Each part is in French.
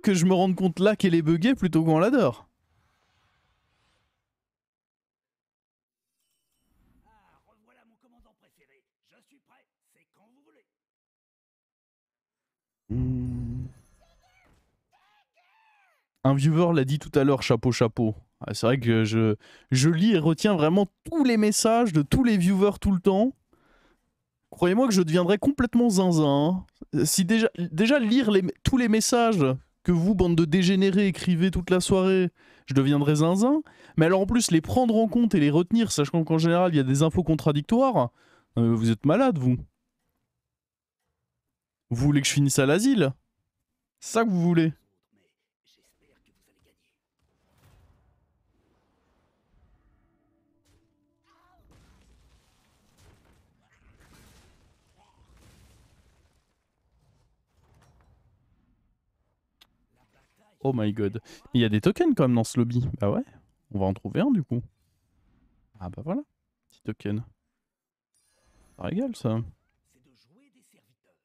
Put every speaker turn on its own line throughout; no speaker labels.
que je me rende compte là qu'elle est buggée plutôt qu'on l'adore.
Ah, revoilà mon commandant préféré. Je suis prêt. C'est quand vous voulez.
Un viewer l'a dit tout à l'heure, chapeau chapeau. Ah, c'est vrai que je lis et retiens vraiment tous les messages de tous les viewers tout le temps. Croyez-moi que je deviendrai complètement zinzin. Hein. Si déjà lire tous les messages que vous, bande de dégénérés, écrivez toute la soirée, je deviendrai zinzin. Mais alors en plus, les prendre en compte et les retenir, sachant qu'en général, il y a des infos contradictoires, vous êtes malade, vous. Vous voulez que je finisse à l'asile? C'est ça que vous voulez?
Mais j'espère que vous allez gagner. La bataille.
Oh my god. Il y a des tokens quand même dans ce lobby. Bah ouais, on va en trouver un du coup. Ah bah voilà, petit token. Ça régale ça.
C'est de jouer des serviteurs.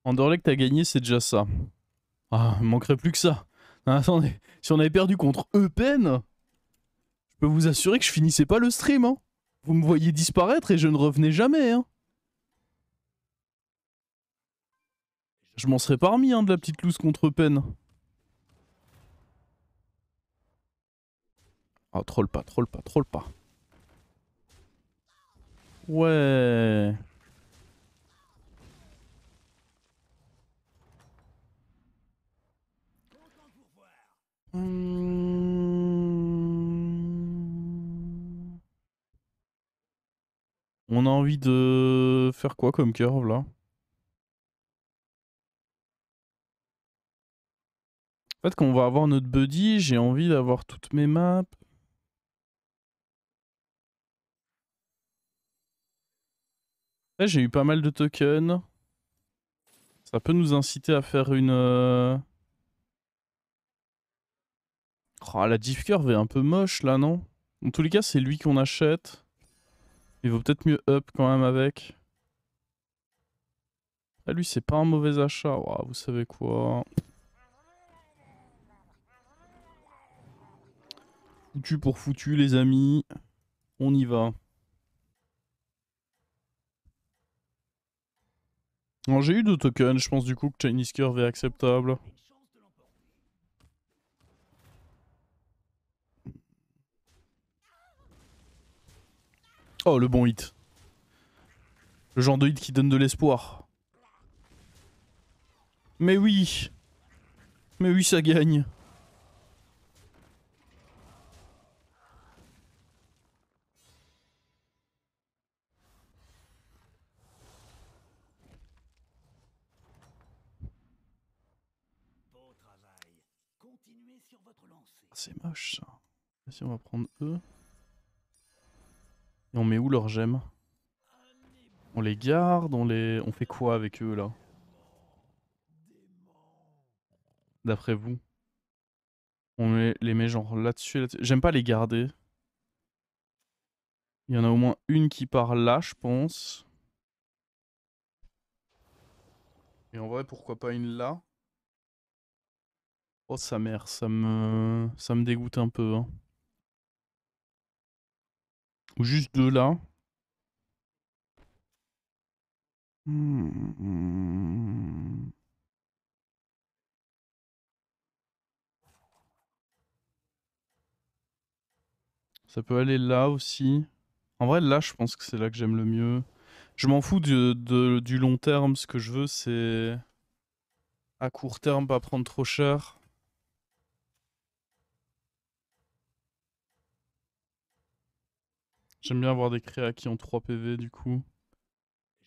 Anderlecht t'as gagné, c'est déjà ça. Ah, il manquerait plus que ça. Ah, attendez, si on avait perdu contre Eupen, je peux vous assurer que je finissais pas le stream. Hein. Vous me voyez disparaître et je ne revenais jamais. Hein. Je m'en serais pas remis hein, de la petite loose contre Eupen. Ah, troll pas, troll pas, troll pas. Ouais.
Content de vous revoir.
On a envie de faire quoi comme curve là? En fait, quand on va avoir notre buddy, j'ai envie d'avoir toutes mes maps. Après, j'ai eu pas mal de tokens. Ça peut nous inciter à faire une... Oh, la diff curve est un peu moche là, non? Dans tous les cas, c'est lui qu'on achète. Il vaut peut-être mieux up quand même avec. Ah, lui, c'est pas un mauvais achat. Ouah, vous savez quoi? Foutu pour foutu, les amis. On y va. Alors, j'ai eu 2 tokens. Je pense du coup que Chinese Curve est acceptable.
Une chance de l'emporter.
Oh, le bon hit. Le genre de hit qui donne de l'espoir. Mais oui. Mais oui, ça gagne.
Beau travail. Continuez sur votre lancée.
Ah, c'est moche ça. Vas-y, on va prendre eux. Et on met où leurs gemmes? On les garde, on fait quoi avec eux là? D'après vous? Les met genre là-dessus, là-dessus. J'aime pas les garder. Il y en a au moins une qui part là, je pense. Et en vrai, pourquoi pas une là? Oh sa mère, ça me dégoûte un peu. Hein. Ou juste 2 là. Hmm. Ça peut aller là aussi. En vrai, là, je pense que c'est là que j'aime le mieux. Je m'en fous du long terme. Ce que je veux, c'est à court terme, pas prendre trop cher. J'aime bien avoir des créas qui ont 3 PV du coup.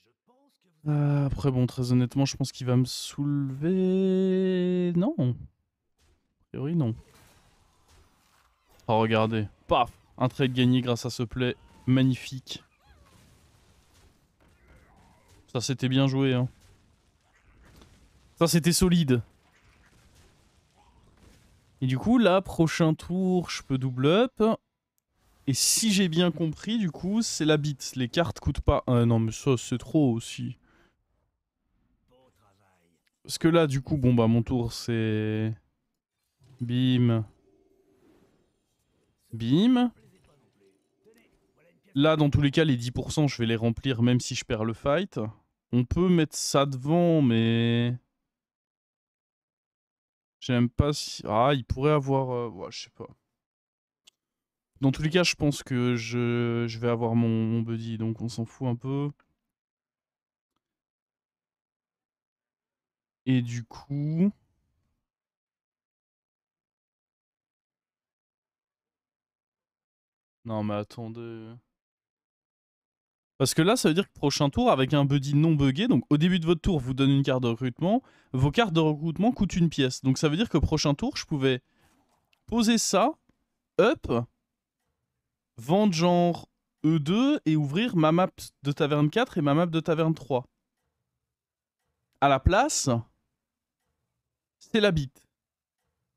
Je pense que vous avez...
Après, bon, très honnêtement, je pense qu'il va me soulever. Non. A priori, non. Oh, regardez. Paf! Un trade gagné grâce à ce play. Magnifique. Ça, c'était bien joué, hein. Ça, c'était solide. Et du coup, là, prochain tour, je peux double up. Et si j'ai bien compris, du coup, c'est la bite. Les cartes coûtent pas... non, mais ça, c'est trop aussi. Parce que là, du coup, bon, bah, mon tour, c'est... Bim. Bim. Là, dans tous les cas, les 10%, je vais les remplir même si je perds le fight. On peut mettre ça devant, mais... J'aime pas si... Ah, il pourrait avoir... Ouais, je sais pas. Dans tous les cas, je pense que je vais avoir mon buddy, donc on s'en fout un peu. Et du coup... Non, mais attendez... Parce que là, ça veut dire que prochain tour, avec un buddy non buggé, donc au début de votre tour, vous donne une carte de recrutement, vos cartes de recrutement coûtent une pièce. Donc ça veut dire que prochain tour, je pouvais poser ça, up, vendre genre E2 et ouvrir ma map de taverne 4 et ma map de taverne 3. À la place, c'est la bite.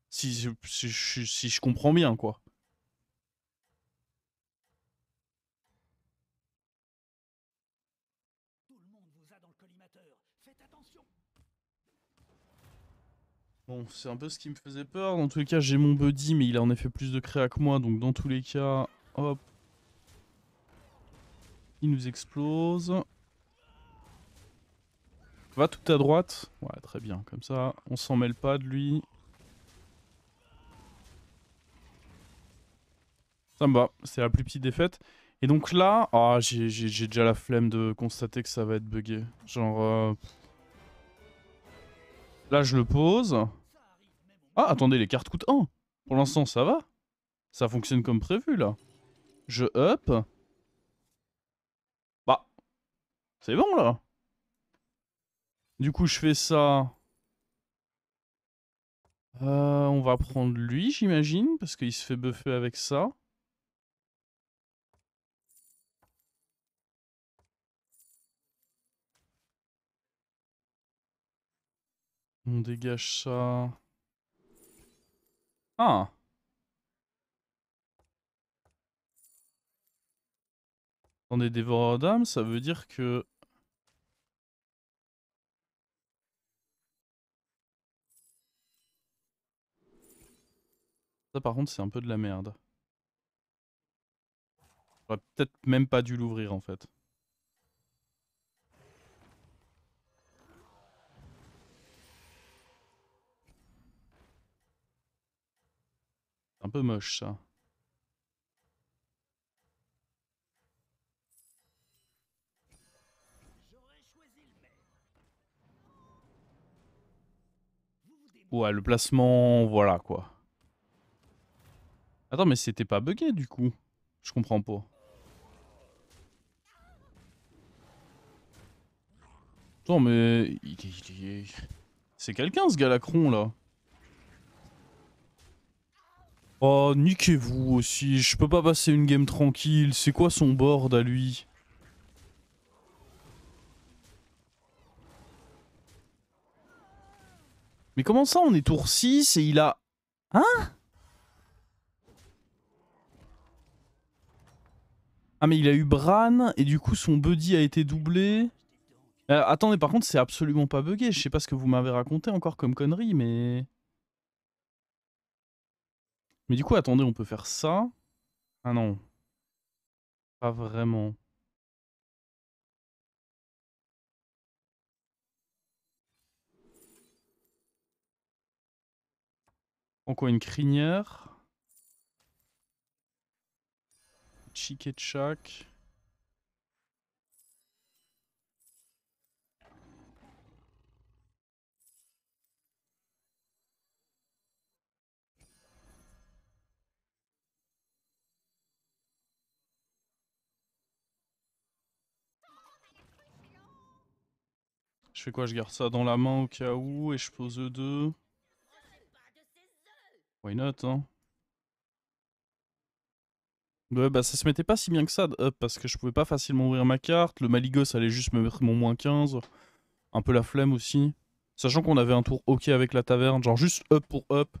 Si je comprends bien, quoi.
Tout le monde vous a dans le collimateur. Faites attention.
Bon, c'est un peu ce qui me faisait peur. Dans tous les cas, j'ai mon buddy, mais il a en effet plus de créa que moi. Donc dans tous les cas, hop. Il nous explose. Va tout à droite. Ouais, très bien. Comme ça, on s'en mêle pas de lui. Ça me va. C'est la plus petite défaite. Et donc là, ah, j'ai déjà la flemme de constater que ça va être buggé. Genre... Là, je le pose. Ah, attendez, les cartes coûtent 1. Pour l'instant, ça va. Ça fonctionne comme prévu, là. Je up. Bah, c'est bon, là. Du coup, je fais ça. On va prendre lui, j'imagine, parce qu'il se fait buffer avec ça. On dégage ça. Ah. On est dévoreur d'âme, ça veut dire que... Ça, par contre, c'est un peu de la merde. J'aurais peut-être même pas dû l'ouvrir, en fait. C'est un peu moche, ça. Ouais, le placement, voilà, quoi. Attends, mais c'était pas bugué, du coup. Je comprends pas. Attends, mais... C'est quelqu'un, ce galacron, là. Oh, niquez-vous aussi. Je peux pas passer une game tranquille. C'est quoi son board à lui? Mais comment ça, on est tour 6 et il a... Hein? Ah, mais il a eu Bran et du coup, son buddy a été doublé. Attendez, par contre, c'est absolument pas bugué. Je sais pas ce que vous m'avez raconté encore comme connerie, mais... Mais du coup, attendez, on peut faire ça. Ah non. Pas vraiment. En quoi, une crinière? Chic et chac. Je fais quoi? Je garde ça dans la main au cas où et je pose E2. Why not, hein? Ouais, bah ça se mettait pas si bien que ça de up parce que je pouvais pas facilement ouvrir ma carte. Le Maligos allait juste me mettre mon -15. Un peu la flemme aussi. Sachant qu'on avait un tour ok avec la taverne, genre juste up pour up.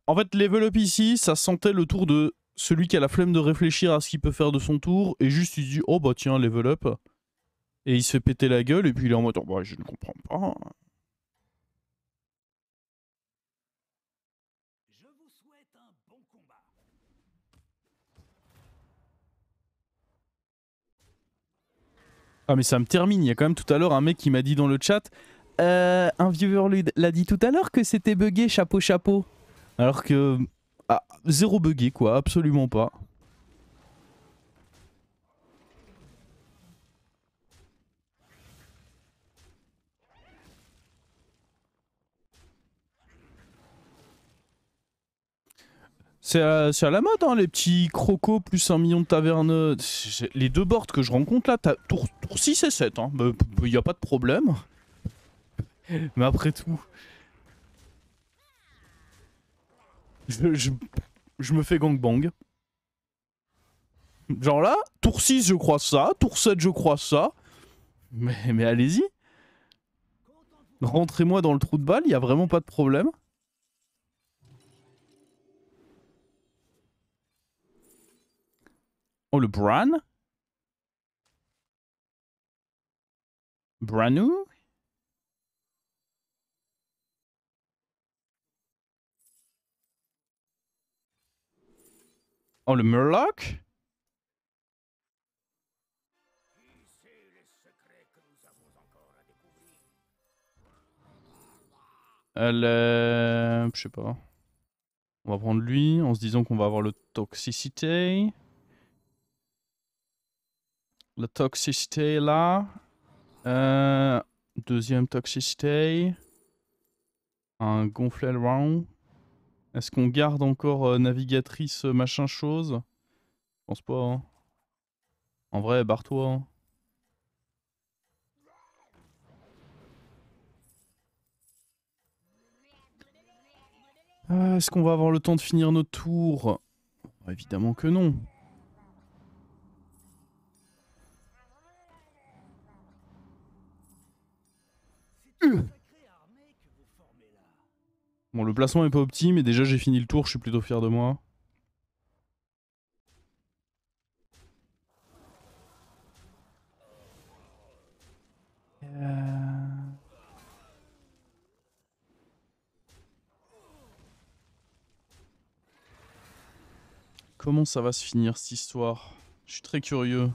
En fait, level up ici, ça sentait le tour de celui qui a la flemme de réfléchir à ce qu'il peut faire de son tour, et juste il dit oh bah tiens, level up. Et il se fait péter la gueule, et puis il est en mode oh bah je ne comprends pas.
Je vous souhaite un bon combat.
Ah mais ça me termine, il y a quand même tout à l'heure un mec qui m'a dit dans le chat un viewer l'a dit tout à l'heure que c'était buggé chapeau chapeau. Alors que... Ah, zéro buggé quoi, absolument pas. C'est à la mode, hein, les petits crocos plus 1 million de tavernes. Les deux boards que je rencontre là, t'as tour 6 et 7, hein. Y a pas de problème. Mais après tout... Je me fais gangbang. Genre là, tour 6 je crois ça, tour 7 je crois ça. Mais allez-y. Rentrez-moi dans le trou de balle, y a vraiment pas de problème. Oh le Bran. Branu. Oh le Murloc.
Qui sait les secrets que nous avons encore à découvrir?
Je sais pas. On va prendre lui en se disant qu'on va avoir le toxicité. La toxicité là. Deuxième toxicité. Un gonflel round. Est-ce qu'on garde encore navigatrice machin chose? Je pense pas. Hein. En vrai, barre-toi. Hein. Est-ce qu'on va avoir le temps de finir notre tour? Évidemment que non. Bon, le placement est pas opti, mais déjà j'ai fini le tour, je suis plutôt fier de moi. Comment ça va se finir cette histoire? Je suis très curieux.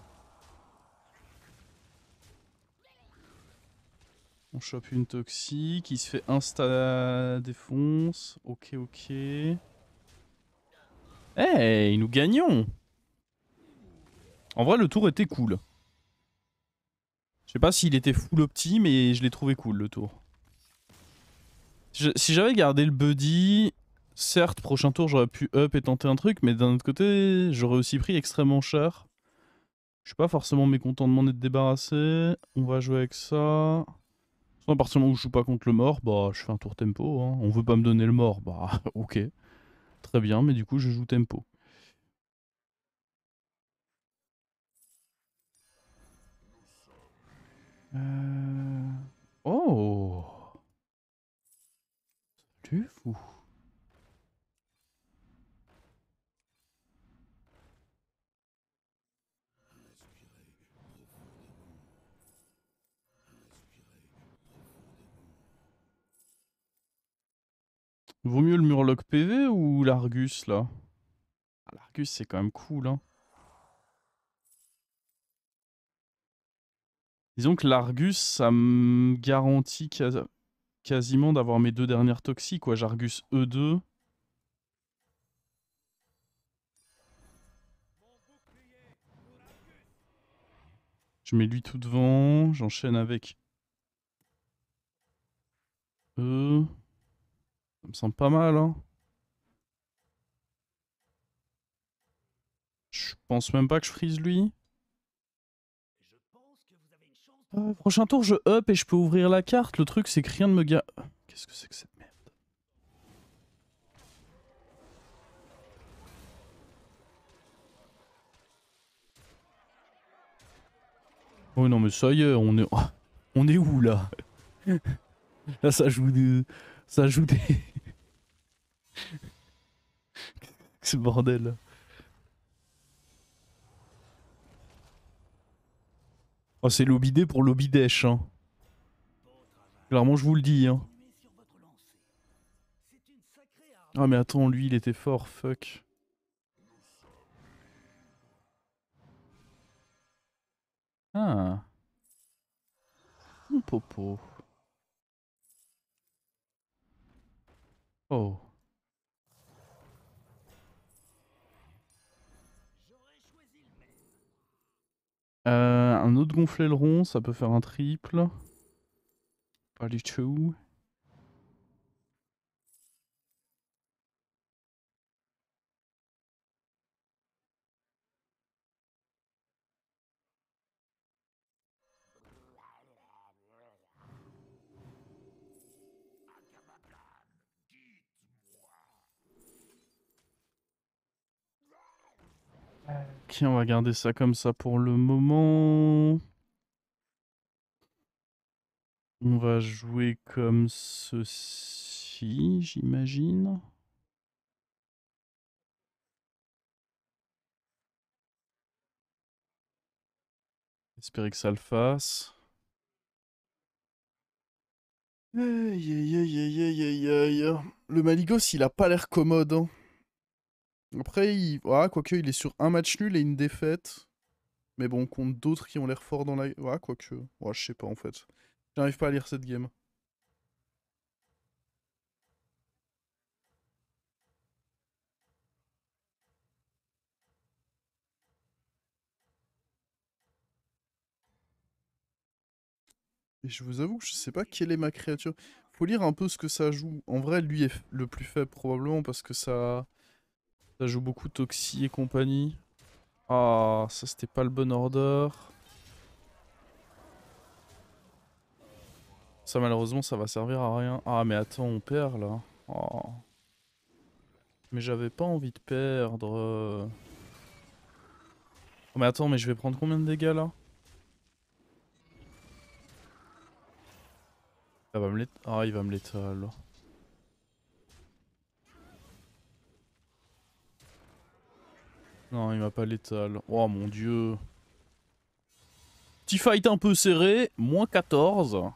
On chope une toxique, il se fait insta défonce. Ok, ok. Hey, nous gagnons! En vrai, le tour était cool. Je sais pas s'il était full opti, mais je l'ai trouvé cool le tour. Si j'avais gardé le buddy, certes, prochain tour j'aurais pu up et tenter un truc, mais d'un autre côté, j'aurais aussi pris extrêmement cher. Je suis pas forcément mécontent de m'en être débarrassé. On va jouer avec ça. À partir du moment où je joue pas contre le mort, bah je fais un tour tempo. Hein. On veut pas me donner le mort, bah ok. Très bien, mais du coup je joue tempo. Oh! Salut vous! Vaut mieux le Murloc PV ou l'Argus là? Ah, l'Argus c'est quand même cool hein. Disons que l'Argus ça me garantit quasiment d'avoir mes deux dernières toxiques quoi. J'Argus E2. Je mets lui tout devant, j'enchaîne avec E. Ça me semble pas mal hein. Je pense même pas que je freeze lui. Prochain tour, je up et je peux ouvrir la carte. Le truc, c'est que rien ne me gare. Qu'est-ce que c'est que cette merde? Oh non, mais ça y est, on est où là? Là, ça joue des... Ça joue des... Ce bordel là. Oh, c'est l'obidé pour l'obidèche, hein. Clairement, je vous le dis, hein.
Continuez sur votre lancée. C'est une sacrée arme.
Ah, mais attends, lui, il était fort, fuck. Ah. Mon popo. Oh.
J'aurais choisi le même.
Un autre gonfler-le-rond, ça peut faire un triple. Pas du tout. Ok, on va garder ça comme ça pour le moment. On va jouer comme ceci, j'imagine. Espérer que ça le fasse. Aïe aïe aïe aïe aïe aïe aïe. Le Maligos, il a pas l'air commode, hein. Après, quoique, il est sur un match nul et une défaite. Mais bon, contre d'autres qui ont l'air forts dans la... Ouais, quoique... Ouais, je sais pas, en fait. J'arrive pas à lire cette game. Et je vous avoue que je sais pas quelle est ma créature. Faut lire un peu ce que ça joue. En vrai, lui est le plus faible, probablement, parce que ça joue beaucoup Toxie et compagnie. Ah, ça, c'était pas le bon order. Ça, malheureusement, ça va servir à rien. Ah, mais attends, on perd, là. Oh. Mais j'avais pas envie de perdre. Oh, mais attends, mais je vais prendre combien de dégâts là? Ah, il va me l'étal. Non, il m'a pas létal. Oh mon dieu. Petit fight un peu serré. Moins 14.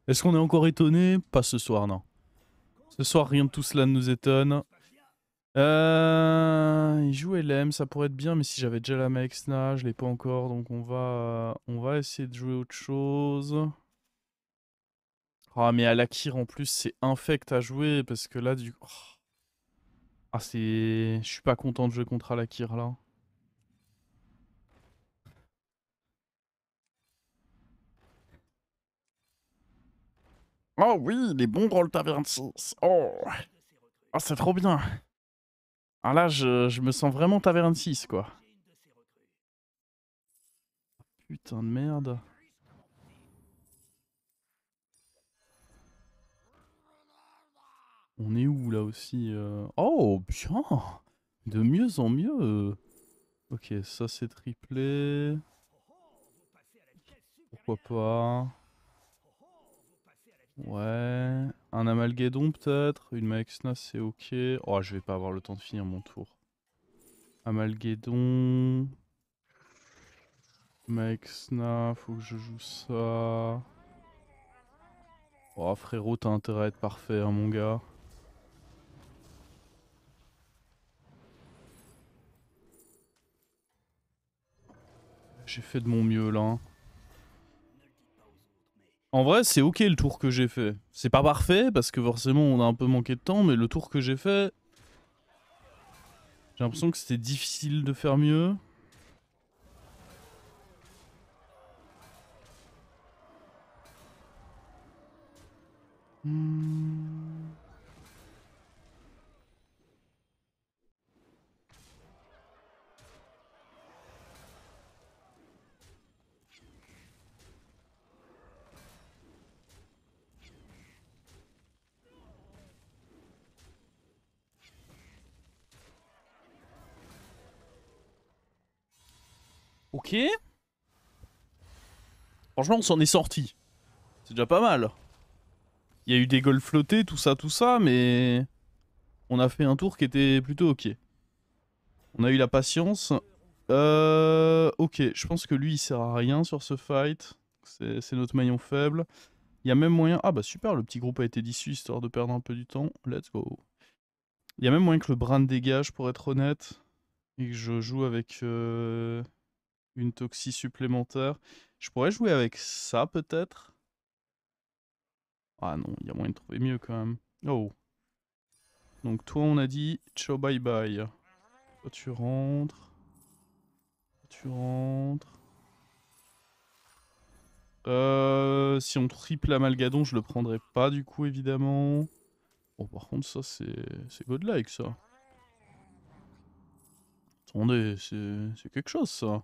Est-ce qu'on est encore étonné? Pas ce soir, non. Ce soir, rien de tout cela ne nous étonne. Il joue LM, ça pourrait être bien, mais si j'avais déjà la Mexna, je l'ai pas encore, donc on va essayer de jouer autre chose. Ah, mais à l'Akir en plus, c'est infect à jouer parce que là, du coup. Ah, c'est. Je suis pas content de jouer contre Alakir là. Oh oui, les bons rolls taverne 6. Oh, ah, c'est trop bien. Ah là, je me sens vraiment taverne 6 quoi. Putain de merde. On est où là aussi Oh, bien. De mieux en mieux. Ok, ça c'est triplé. Pourquoi pas. Ouais. Un Amalguédon peut-être. Une Maexna c'est ok. Oh, je vais pas avoir le temps de finir mon tour. Amalguédon. Maexna, faut que je joue ça. Oh frérot, t'as intérêt à être parfait, hein, mon gars. J'ai fait de mon mieux là, hein. En vrai, c'est ok le tour que j'ai fait. C'est pas parfait parce que forcément on a un peu manqué de temps, mais le tour que j'ai fait, j'ai l'impression que c'était difficile de faire mieux. Hmm. Ok. Franchement, on s'en est sorti. C'est déjà pas mal. Il y a eu des golfs flottés, tout ça, mais... On a fait un tour qui était plutôt ok. On a eu la patience. Ok, je pense que lui, il sert à rien sur ce fight. C'est notre maillon faible. Il y a même moyen... Ah bah super, le petit groupe a été dissous, histoire de perdre un peu du temps. Let's go. Il y a même moyen que le Bran dégage, pour être honnête. Et que je joue avec une toxie supplémentaire. Je pourrais jouer avec ça, peut-être. Ah non, il y a moyen de trouver mieux, quand même. Oh. Donc toi, on a dit ciao, bye bye. Toi, tu rentres. Tu rentres. Si on triple Amalgadon, je le prendrai pas du coup, évidemment. Bon, par contre, ça, c'est godlike, ça. Attendez, c'est quelque chose, ça.
Un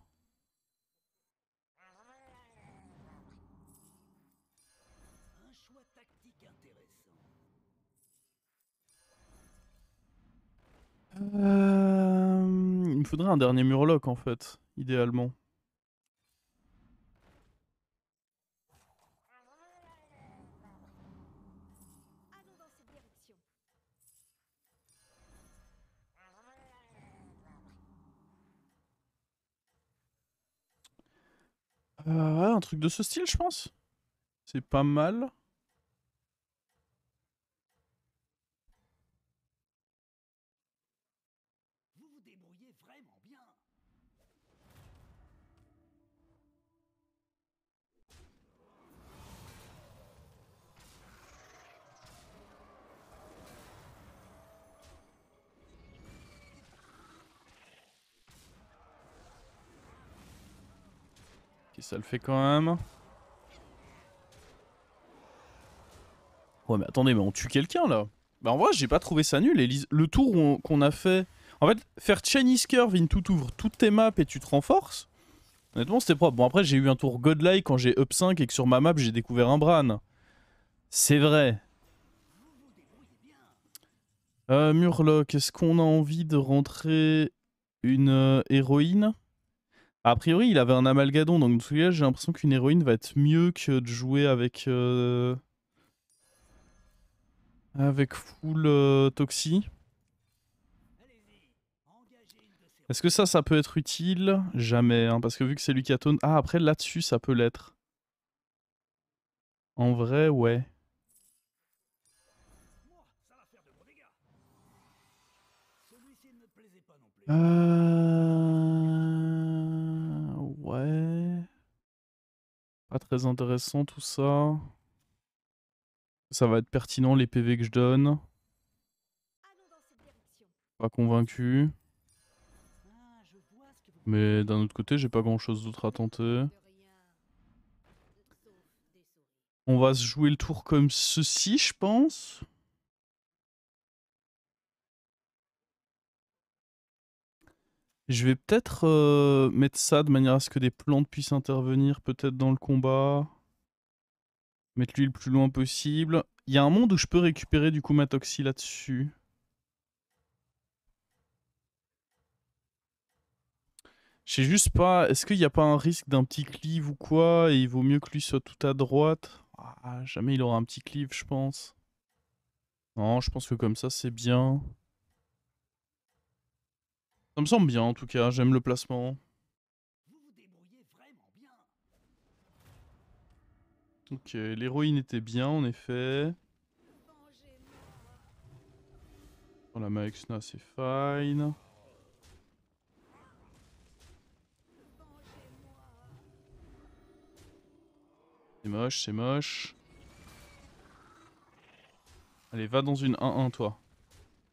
choix tactique intéressant.
Il me faudrait un dernier Murloc, en fait, idéalement.
Allons dans cette direction.
Ouais, un truc de ce style, je pense. C'est pas mal.
Vous vous débrouillez vraiment bien.
Ok, ça le fait quand même. Ouais, mais attendez, mais on tue quelqu'un, là. Bah en vrai, j'ai pas trouvé ça nul. Le tour qu'on a fait... En fait, faire Chinese Curve in tout ouvre toutes tes maps et tu te renforces. Honnêtement, c'était propre. Bon, après, j'ai eu un tour godlike quand j'ai up 5 et que sur ma map, j'ai découvert un Bran. C'est vrai. Murloc, est-ce qu'on a envie de rentrer une héroïne? A priori, il avait un Amalgadon, donc dans tous les cas, j'ai l'impression qu'une héroïne va être mieux que de jouer avec... avec full Toxie.
Allez-y, engagez une de ces
Est-ce que ça peut être utile? Jamais, hein, parce que vu que c'est lui qui a taunt... Ah, après, là-dessus, ça peut l'être. En vrai, ouais.
moi, ça va faire de gros dégâts. Celui-ci ne me plaisait pas non plus.
Ouais. Pas très intéressant tout ça. Ça va être pertinent les PV que je donne.
Allons dans cette direction.
Pas convaincu.
Ah, je vois ce que vous
Mais d'un autre côté, j'ai pas grand chose d'autre à tenter.
De rien. Sauf des souris.
On va se jouer le tour comme ceci, je pense. Je vais peut-être mettre ça de manière à ce que des plantes puissent intervenir peut-être dans le combat. Mettre lui le plus loin possible. Il y a un monde où je peux récupérer du coup ma toxie là-dessus. Je sais juste pas, est-ce qu'il n'y a pas un risque d'un petit cleave ou quoi, et il vaut mieux que lui soit tout à droite? Ah, jamais il aura un petit cleave, je pense. Non, je pense que comme ça, c'est bien. Ça me semble bien, en tout cas, j'aime le placement.
vous vous débrouillez vraiment bien.
Ok, l'héroïne était bien, en effet.
Vengez-moi.
Dans la Maexna, c'est fine.
Vengez-moi.
C'est moche, c'est moche. Allez, va dans une 1-1, toi.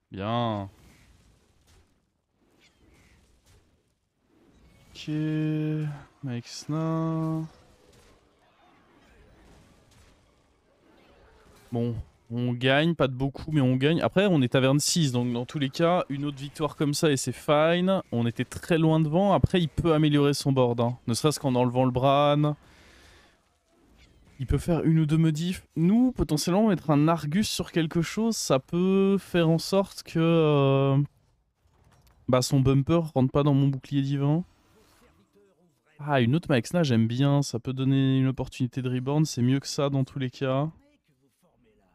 Bien. Ok. Maexna. Bon, on gagne, pas de beaucoup, mais on gagne. Après, on est taverne 6, donc dans tous les cas, une autre victoire comme ça et c'est fine. On était très loin devant. Après, il peut améliorer son board, hein. Ne serait-ce qu'en enlevant le Bran. Il peut faire une ou deux modifs. Nous, potentiellement, mettre un Argus sur quelque chose, ça peut faire en sorte que bah, son bumper rentre pas dans mon bouclier divin.
Vos serviteurs ont vraiment
Ah, une autre Maexna, j'aime bien. Ça peut donner une opportunité de reborn. C'est mieux que ça dans tous les cas.
que vous formez là.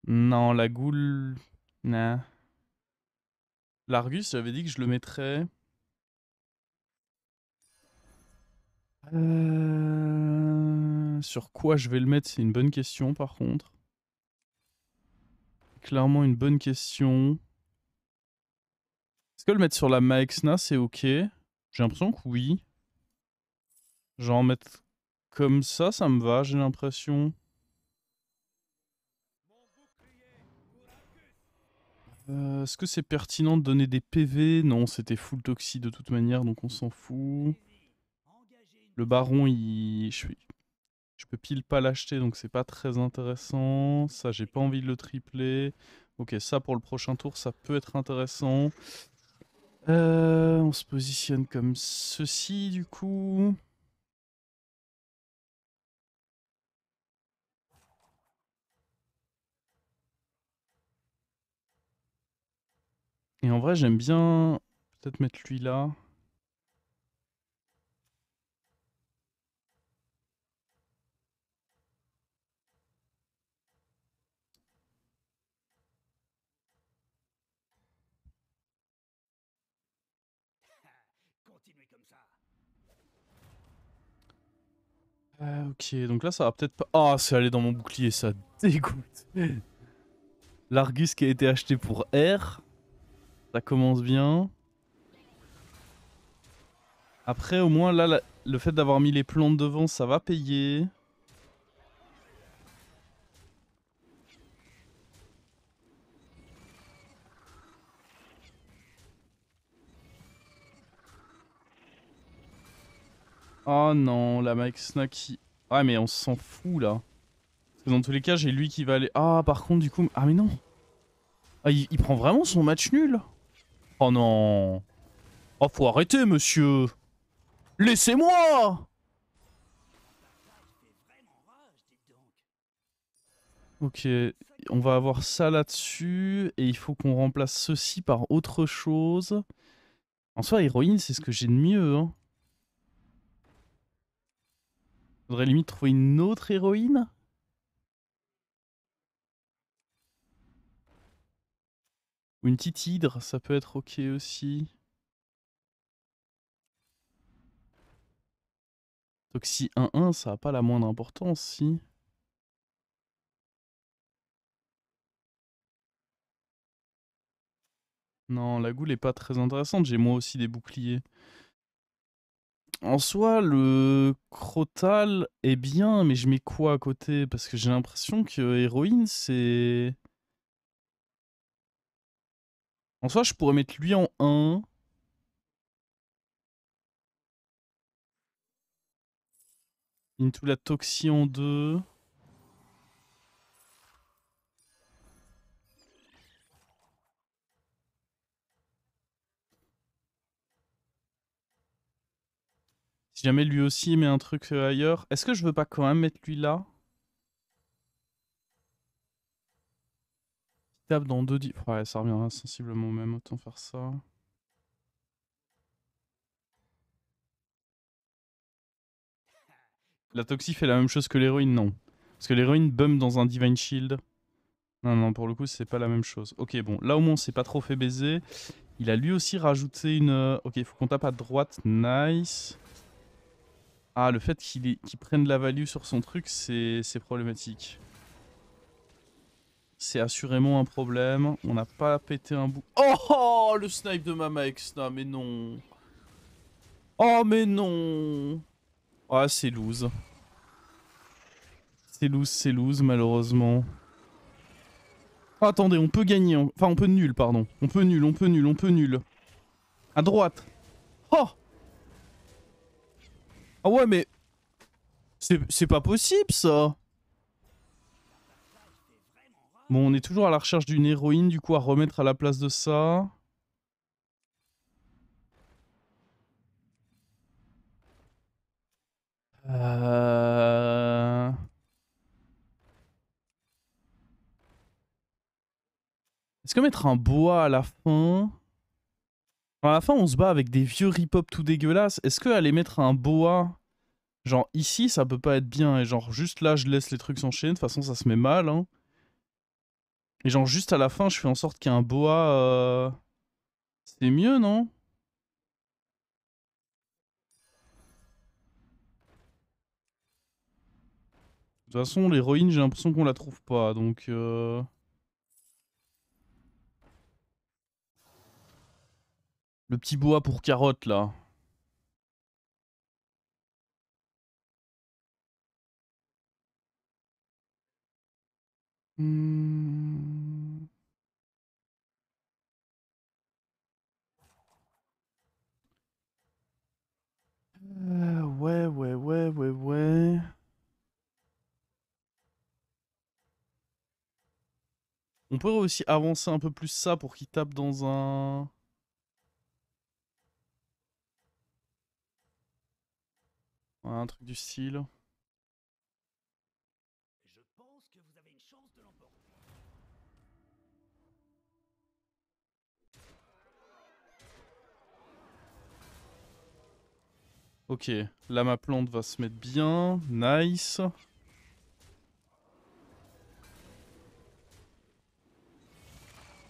Non, la Ghoul... Nah. L'Argus, j'avais dit que je le mettrais. Sur quoi je vais le mettre, c'est une bonne question par contre. Clairement une bonne question. Est-ce que le mettre sur la Maexna, c'est ok? J'ai l'impression que oui. Genre mettre comme ça me va, j'ai l'impression. Est-ce que c'est pertinent de donner des PV? Non, c'était full toxi de toute manière, donc on s'en fout. Le baron, je peux pile pas l'acheter, donc c'est pas très intéressant. Ça, j'ai pas envie de le tripler. Ok, ça pour le prochain tour, ça peut être intéressant. On se positionne comme ceci, du coup. Et en vrai, j'aime bien peut-être mettre lui là.
Continuez comme ça.
Ok, donc là, ça va peut-être pas... Ah, c'est allé dans mon bouclier, ça dégoûte. L'Argus qui a été acheté pour R. Ça commence bien. Après, au moins, là, le fait d'avoir mis les plantes devant, ça va payer. Oh non, la Mike Snacky. Ah, mais on s'en fout, là. Parce que dans tous les cas, j'ai lui qui va aller... Ah, par contre, du coup... Ah, mais non. Ah, il prend vraiment son match nul. Oh non. Oh, faut arrêter, monsieur. Laissez-moi. Ok, on va avoir ça là-dessus. Et il faut qu'on remplace ceci par autre chose. En soi, héroïne, c'est ce que j'ai de mieux. Hein. Faudrait limite trouver une autre héroïne. Ou une petite hydre, ça peut être ok aussi. Toxi 1-1, ça a pas la moindre importance, si. Non, la goule est pas très intéressante, j'ai moi aussi des boucliers. En soi, le Crotal est bien, mais je mets quoi à côté? Parce que j'ai l'impression que héroïne, c'est... En soi, je pourrais mettre lui en 1. Into la Toxi en 2. Si jamais lui aussi met un truc ailleurs. Est-ce que je veux pas quand même mettre lui là? Il tape dans 2... Ouais, ça reviendra sensiblement au même, autant faire ça. La Toxi fait la même chose que l'héroïne, non. Parce que l'héroïne bump dans un Divine Shield. Non, non, pour le coup, c'est pas la même chose. Ok, bon, là au moins, on s'est pas trop fait baiser. Il a lui aussi rajouté une... Ok, il faut qu'on tape à droite. Nice. Ah, le fait qu'il prenne de la value sur son truc, c'est problématique. C'est assurément un problème. On n'a pas pété un bout. Oh, le snipe de Mama Exna, mais non. Oh, mais non. Ah, c'est loose. C'est loose, malheureusement. Oh, attendez, on peut gagner. Enfin, on peut nul, pardon. On peut nul, on peut nul, on peut nul. À droite. Oh. Ah ouais, mais... C'est pas possible, ça. Bon, on est toujours à la recherche d'une héroïne, du coup, à remettre à la place de ça. Euh... Est-ce que mettre un bois à la fin... À la fin, on se bat avec des vieux rip-hop tout dégueulasses. Est-ce que aller mettre un boa, genre ici, ça peut pas être bien. Et genre juste là, je laisse les trucs s'enchaîner. De toute façon, ça se met mal. Hein. Et genre juste à la fin, je fais en sorte qu'il y ait un boa. C'est mieux, non? De toute façon, l'héroïne, j'ai l'impression qu'on la trouve pas. Donc... Le petit boa pour carotte, là. Hmm. Ouais. On pourrait aussi avancer un peu plus ça pour qu'il tape dans un... Ouais, un truc du style.
Je pense que vous avez une chance de l'emporter.
Ok, là ma plante va se mettre bien. Nice.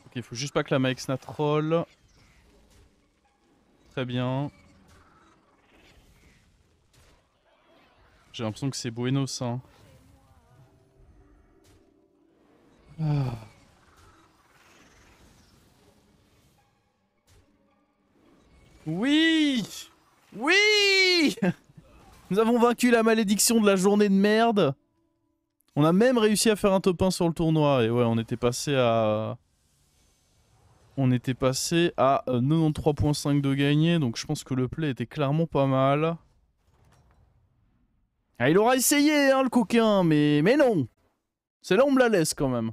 Ok, faut juste pas que la Maexna troll. Très bien. J'ai l'impression que c'est Buenos, hein. Ah. Oui! Oui! Nous avons vaincu la malédiction de la journée de merde. On a même réussi à faire un top 1 sur le tournoi. Et ouais, on était passé à... On était passé à 93.5 de gagné. Donc je pense que le play était clairement pas mal. Ah, il aura essayé, hein, le coquin. Mais non! C'est là on me la laisse quand même.